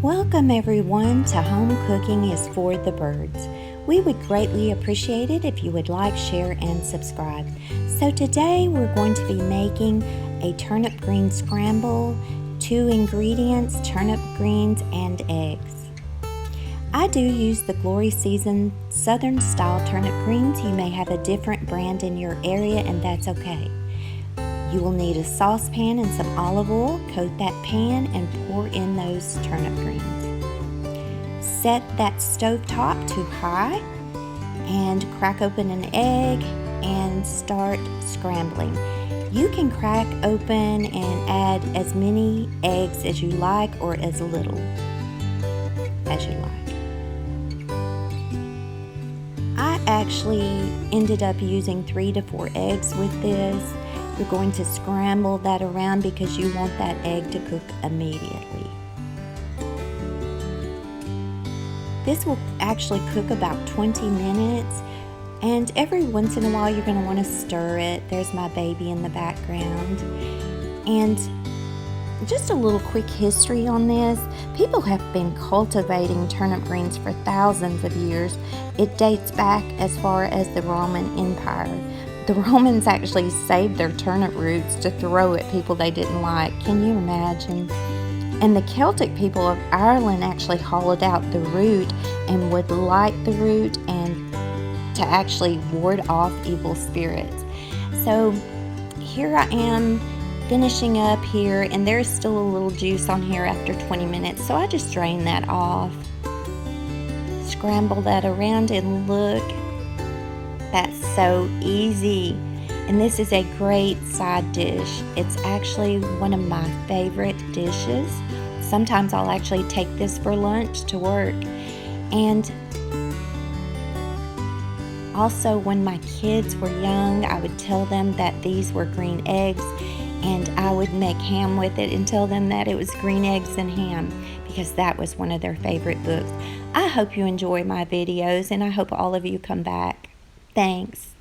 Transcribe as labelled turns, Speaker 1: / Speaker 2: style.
Speaker 1: Welcome everyone to Home Cooking is for the Birds. We would greatly appreciate it if you would like, share, and subscribe. So today we're going to be making a turnip green scramble, 2 ingredients, turnip greens and eggs. I do use the Glory Season Southern style turnip greens. You may have a different brand in your area and that's okay. You will need a saucepan and some olive oil. Coat that pan and pour in those turnip greens. Set that stove top to high and crack open an egg and start scrambling. You can crack open and add as many eggs as you like or as little as you like. I actually ended up using 3 to 4 eggs with this. You're going to scramble that around because you want that egg to cook immediately. This will actually cook about 20 minutes, and every once in a while you're going to want to stir it. There's my baby in the background. And just a little quick history on this. People have been cultivating turnip greens for thousands of years. It dates back as far as the Roman Empire. The Romans actually saved their turnip roots to throw at people they didn't like. Can you imagine? And the Celtic people of Ireland actually hollowed out the root and would light the root and to actually ward off evil spirits. So here I am finishing up here, and there's still a little juice on here after 20 minutes. So I just drain that off, scramble that around, and look. That's so easy. And this is a great side dish. It's actually one of my favorite dishes. Sometimes I'll actually take this for lunch to work. And also when my kids were young, I would tell them that these were green eggs, and I would make ham with it and tell them that it was green eggs and ham because that was one of their favorite books. I hope you enjoy my videos, and I hope all of you come back. Thanks.